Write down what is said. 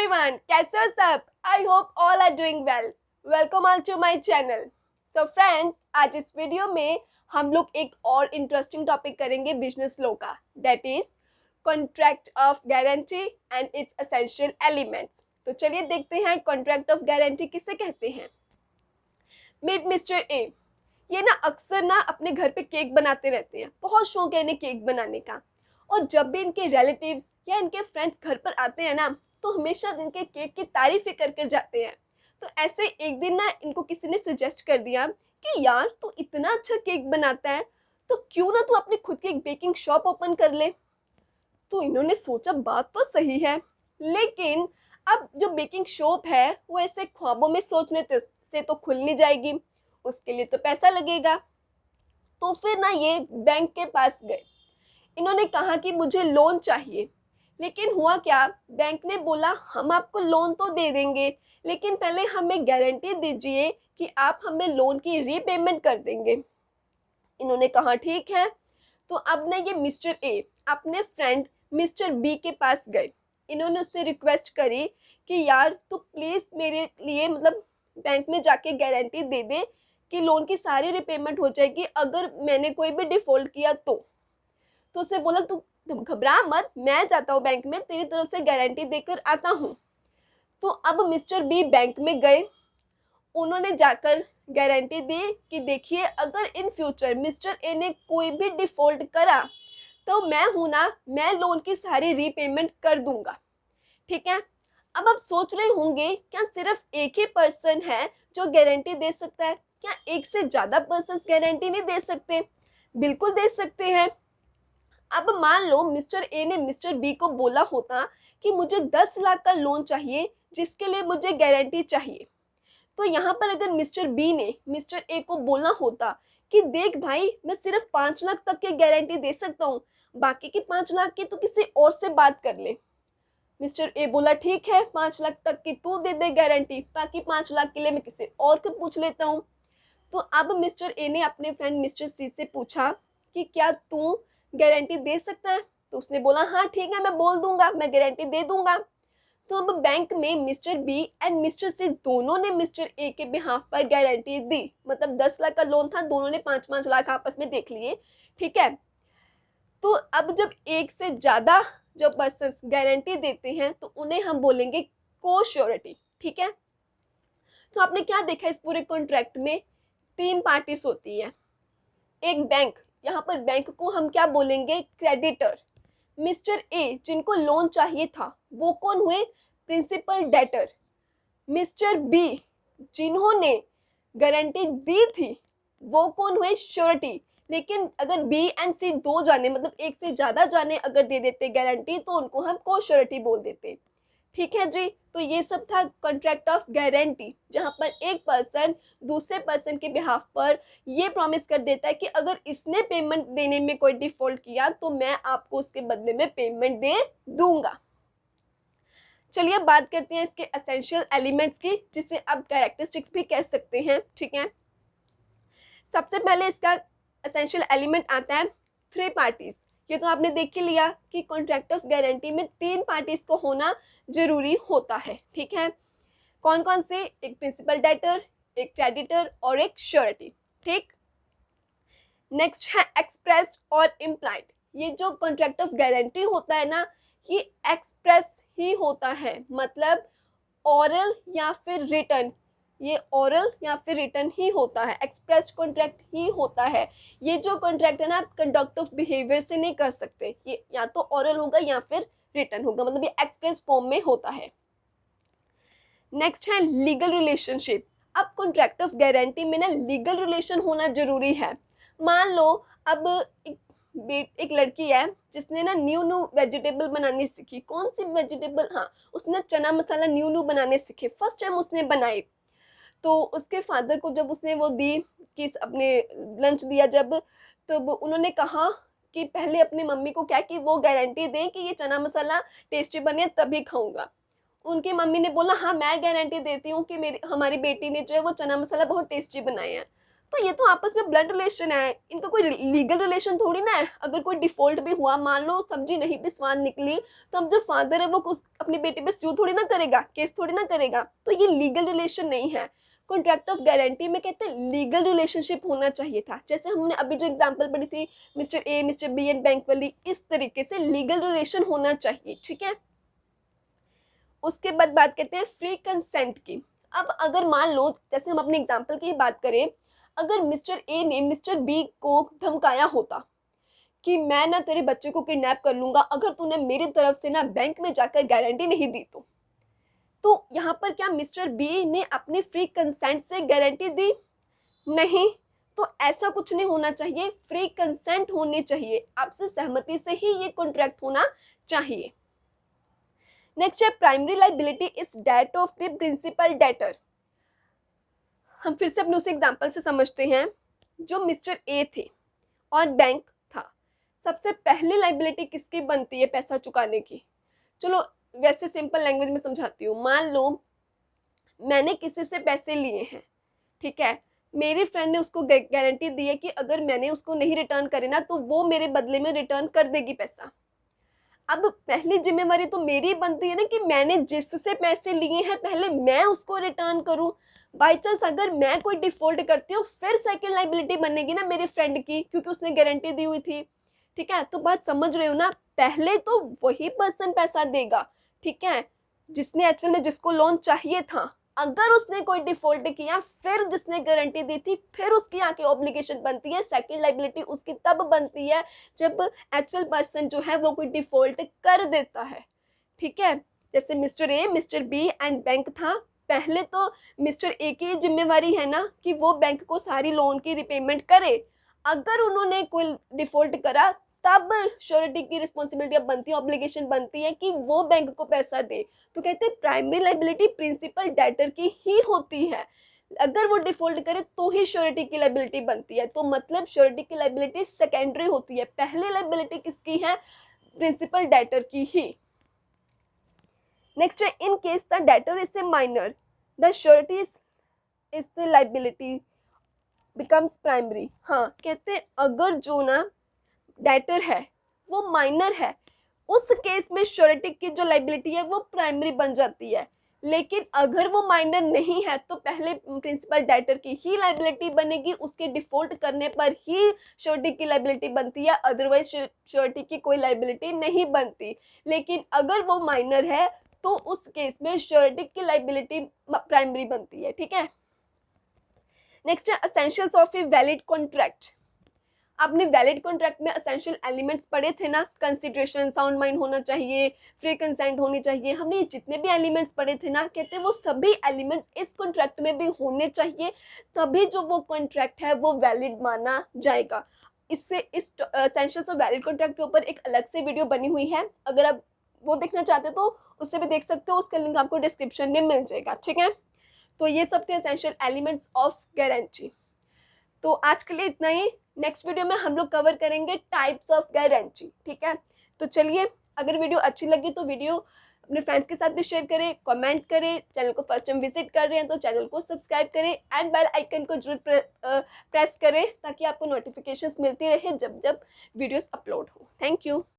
everyone, कैसे हो सब? I hope all are doing well. Welcome all to my channel. So friends, आज इस वीडियो में हम लोग एक और इंटरेस्टिंग टॉपिक करेंगे बिजनेस लॉ का, that is contract of guarantee and it's essential elements. तो चलिए देखते हैं कॉन्ट्रैक्ट ऑफ गारंटी किसे कहते हैं। मीट मिस्टर ए, ये ना अक्सर ना अपने घर पे केक बनाते रहते हैं, बहुत शौक है इन्हें केक बनाने का। और जब भी इनके रिलेटिव्स या इनके फ्रेंड्स घर पर आते हैं ना, तो हमेशा इनके केक की तारीफें करके जाते हैं। तो ऐसे एक दिन ना इनको किसी ने सजेस्ट कर दिया कि यार तू इतना अच्छा केक बनाता है, तो क्यों ना तू अपनी खुद की एक बेकिंग शॉप ओपन कर ले। तो इन्होंने सोचा बात तो सही है, लेकिन अब जो बेकिंग शॉप है वो ऐसे ख्वाबों में सोचने से तो खुल नहीं जाएगी, उसके लिए तो पैसा लगेगा। तो फिर ना ये बैंक के पास गए। इन्होंने कहा कि मुझे लोन चाहिए, लेकिन हुआ क्या, बैंक ने बोला हम आपको लोन तो दे देंगे, लेकिन पहले हमें गारंटी दीजिए कि आप हमें लोन की रीपेमेंट कर देंगे। इन्होंने कहा ठीक है। तो अब ना ये मिस्टर ए अपने फ्रेंड मिस्टर बी के पास गए। इन्होंने उससे रिक्वेस्ट करी कि यार तू प्लीज़ मेरे लिए मतलब बैंक में जाके गारंटी दे दे कि लोन की सारी रिपेमेंट हो जाएगी अगर मैंने कोई भी डिफ़ॉल्ट किया तो उसने बोला तू घबरा मत, मैं जाता हूँ बैंक में, तेरी तरफ से गारंटी देकर आता हूँ। तो अब मिस्टर बी बैंक में गए। उन्होंने जाकर गारंटी दी कि देखिए अगर इन फ्यूचर मिस्टर ए ने कोई भी डिफ़ॉल्ट करा तो मैं हूं ना, मैं लोन की सारी रीपेमेंट कर दूंगा। ठीक है। अब आप सोच रहे होंगे क्या सिर्फ एक ही पर्सन है जो गारंटी दे सकता है? क्या एक से ज़्यादा पर्सन गारंटी नहीं दे सकते? बिल्कुल दे सकते हैं। अब मान लो मिस्टर ए ने मिस्टर बी को बोला होता कि मुझे 10 लाख का लोन चाहिए जिसके लिए मुझे गारंटी चाहिए। तो यहाँ पर अगर मिस्टर बी ने मिस्टर ए को बोला होता कि देख भाई मैं सिर्फ 5 लाख तक की गारंटी दे सकता हूँ, बाकी की 5 लाख की तो किसी और से बात कर ले। मिस्टर ए बोला ठीक है 5 लाख तक की तू दे दे गारंटी, बाकी 5 लाख के लिए मैं किसी और को पूछ लेता हूँ। तो अब मिस्टर ए ने अपने फ्रेंड मिस्टर सी से पूछा कि क्या तू गारंटी दे सकता है? तो उसने बोला हाँ ठीक है मैं बोल दूंगा, मैं गारंटी दे दूंगा। तो अब बैंक में मिस्टर बी एंड मिस्टर सी दोनों ने मिस्टर ए के बिहाफ पर गारंटी दी। मतलब 10 लाख का लोन था, दोनों ने 5-5 लाख आपस में देख लिए। ठीक है। तो अब जब एक से ज़्यादा जो पर्सन गारंटी देते हैं तो उन्हें हम बोलेंगे को श्योरिटी। ठीक है। तो आपने क्या देखा इस पूरे कॉन्ट्रैक्ट में? 3 पार्टीज होती है। एक बैंक, यहाँ पर बैंक को हम क्या बोलेंगे? क्रेडिटर। मिस्टर ए जिनको लोन चाहिए था वो कौन हुए? Principal debtor. मिस्टर बी जिन्होंने गारंटी दी थी वो कौन हुए? श्योरिटी। लेकिन अगर बी एंड सी दो जाने मतलब एक से ज्यादा जाने अगर दे देते गारंटी तो उनको हम को श्योरिटी बोल देते। ठीक है जी। तो ये सब था कॉन्ट्रैक्ट ऑफ गारंटी, जहां पर एक पर्सन दूसरे पर्सन के बिहाफ पर ये प्रॉमिस कर देता है कि अगर इसने पेमेंट देने में कोई डिफॉल्ट किया तो मैं आपको उसके बदले में पेमेंट दे दूंगा। चलिए अब बात करते हैं इसके एसेंशियल एलिमेंट्स की, जिसे आप कैरेक्टरिस्टिक्स भी कह सकते हैं। ठीक है। सबसे पहले इसका एसेंशियल एलिमेंट आता है 3 पार्टीज। ये तो आपने देख ही लिया कि कॉन्ट्रैक्ट ऑफ गारंटी में 3 पार्टीज को होना जरूरी होता है। ठीक है। कौन कौन से? एक प्रिंसिपल डेटर, एक क्रेडिटर और एक श्योरिटी। ठीक। नेक्स्ट है एक्सप्रेस और इम्प्लाइड। ये जो कॉन्ट्रैक्ट ऑफ गारंटी होता है ना, ये एक्सप्रेस ही होता है, मतलब ओरल या फिर रिटर्न। ये ओरल या फिर रिटर्न ही होता है, एक्सप्रेस कॉन्ट्रैक्ट ही होता है। ये जो कॉन्ट्रैक्ट है ना आप कंडक्ट ऑफ बिहेवियर से नहीं कर सकते, ये या तो ओरल होगा या फिर रिटर्न होगा, मतलब ये एक्सप्रेस फॉर्म में होता है। नेक्स्ट है लीगल रिलेशनशिप। अब कॉन्ट्रैक्ट ऑफ गारंटी में ना लीगल रिलेशन होना जरूरी है। मान लो अब एक लड़की है जिसने ना न्यू वेजिटेबल बनानी सीखी। कौन सी वेजिटेबल? हाँ, उसने चना मसाला न्यू बनाने सीखे, फर्स्ट टाइम उसने बनाए। तो उसके फादर को जब उसने वो दी कि अपने लंच दिया जब, तब उन्होंने कहा कि पहले अपनी मम्मी को क्या कि वो गारंटी दें कि ये चना मसाला टेस्टी बने तभी खाऊंगा। उनकी मम्मी ने बोला हाँ मैं गारंटी देती हूँ कि मेरी हमारी बेटी ने जो है वो चना मसाला बहुत टेस्टी बनाया है। देखो ये तो आपस में ब्लड रिलेशन है, इनका कोई लीगल रिलेशन थोड़ी ना है। अगर कोई डिफॉल्ट भी हुआ, मान लो सब्जी नहीं भी स्वाद निकली, तो अब जो फादर है वो अपनी बेटी पे स्यू थोड़ी ना करेगा, केस थोड़ी ना करेगा। तो ये लीगल रिलेशन नहीं है। कॉन्ट्रैक्ट ऑफ गारंटी में कहते हैं लीगल रिलेशनशिप होना चाहिए था। जैसे हमने अभी जो एग्जांपल पढ़ी थी mister A mister B and bank वाली, इस तरीके से लीगल रिलेशन होना चाहिए, ठीक है। उसके बाद बात करते हैं फ्री कंसेंट की। अब अगर मान लो जैसे हम अपने एग्जांपल की बात करें, अगर मिस्टर ए ने मिस्टर बी को धमकाया होता कि मैं ना तेरे बच्चे को किडनैप कर लूंगा अगर तूने मेरी तरफ से ना बैंक में जाकर गारंटी नहीं दी तो यहाँ पर क्या मिस्टर बी ने अपनी फ्री कंसेंट से गारंटी दी? नहीं। तो ऐसा कुछ नहीं होना चाहिए, फ्री कंसेंट होनी चाहिए, आपसे सहमति से ही ये कॉन्ट्रैक्ट होना चाहिए। नेक्स्ट है primary liability is debt of the principal debtor. हम फिर से अपने उस एग्जांपल से समझते हैं। जो मिस्टर ए थे और बैंक था, सबसे पहली लायबिलिटी किसकी बनती है पैसा चुकाने की? चलो वैसे सिंपल लैंग्वेज में समझाती हूँ। मान लो मैंने किसी से पैसे लिए हैं, ठीक है, मेरी फ्रेंड ने उसको गारंटी दी है कि अगर मैंने उसको नहीं रिटर्न करे ना तो वो मेरे बदले में रिटर्न कर देगी पैसा। अब पहली जिम्मेवारी तो मेरी बनती है ना कि मैंने जिससे पैसे लिए हैं पहले मैं उसको रिटर्न करूं। बाई चांस अगर मैं कोई डिफॉल्ट करती हूँ फिर सेकंड लायबिलिटी बनेगी ना मेरे फ्रेंड की, क्योंकि उसने गारंटी दी हुई थी, ठीक है। तो बात समझ रहे हो ना, पहले तो वही पर्सन पैसा देगा, ठीक है, जिसने एक्चुअल में जिसको लोन चाहिए था। अगर उसने कोई डिफॉल्ट किया फिर जिसने गारंटी दी थी फिर उसकी आके ऑब्लिगेशन बनती है, सेकंड लायबिलिटी उसकी तब बनती है जब एक्चुअल पर्सन जो है वो कोई डिफॉल्ट कर देता है, ठीक है। जैसे mister A mister B and bank था, पहले तो मिस्टर ए की जिम्मेवारी है ना कि वो बैंक को सारी लोन की रिपेमेंट करे। अगर उन्होंने कोई डिफॉल्ट करा तब श्योरिटी की रिस्पॉन्सिबिलिटी बनती है, ऑब्लिगेशन बनती है कि वो बैंक को पैसा दे। तो कहते हैं प्राइमरी लायबिलिटी प्रिंसिपल डेटर की ही होती है, अगर वो डिफॉल्ट करे तो ही श्योरिटी की लायबिलिटी बनती है। तो मतलब श्योरिटी की लायबिलिटी सेकेंडरी होती है, पहली लायबिलिटी किसकी है? प्रिंसिपल डेटर की ही। नेक्स्ट है in case the debtor is a minor the surety is the liability becomes primary. हाँ, कहते हैं अगर जो ना डेटर है वो माइनर है, उस केस में श्योरिटी की जो लायबिलिटी है वो प्राइमरी बन जाती है। लेकिन अगर वो माइनर नहीं है तो पहले प्रिंसिपल डेटर की ही लायबिलिटी बनेगी, उसके डिफॉल्ट करने पर ही श्योरिटी की लायबिलिटी बनती है, अदरवाइज श्योरिटी की कोई लायबिलिटी नहीं बनती। लेकिन अगर वो माइनर है तो उस केस में श्योरिटी की लायबिलिटी प्राइमरी बनती है, ठीक है। नेक्स्ट है essentials of a valid contract. आपने वैलिड कॉन्ट्रैक्ट में एसेंशियल एलिमेंट्स पढ़े थे ना, कंसिडरेशन, साउंड माइंड होना चाहिए, फ्री कंसेंट होनी चाहिए, हमने जितने भी एलिमेंट्स पढ़े थे ना, कहते हैं वो सभी एलिमेंट्स इस कॉन्ट्रैक्ट में भी होने चाहिए, तभी जो वो कॉन्ट्रैक्ट है वो वैलिड माना जाएगा। इससे इस एसेंशियल्स ऑफ वैलिड कॉन्ट्रैक्ट के ऊपर एक अलग से वीडियो बनी हुई है, अगर आप वो देखना चाहते हो तो उससे भी देख सकते हो, उसका लिंक आपको डिस्क्रिप्शन में मिल जाएगा, ठीक है। तो ये सब थे एसेंशियल एलिमेंट्स ऑफ गारंटी। तो आज के लिए इतना ही, नेक्स्ट वीडियो में हम लोग कवर करेंगे टाइप्स ऑफ गारंटी, ठीक है। तो चलिए, अगर वीडियो अच्छी लगी तो वीडियो अपने फ्रेंड्स के साथ भी शेयर करें, कमेंट करें, चैनल को फर्स्ट टाइम विजिट कर रहे हैं तो चैनल को सब्सक्राइब करें एंड बेल आइकन को जरूर प्रेस करें ताकि आपको नोटिफिकेशंस मिलती रहे जब जब वीडियोस अपलोड हो। Thank you.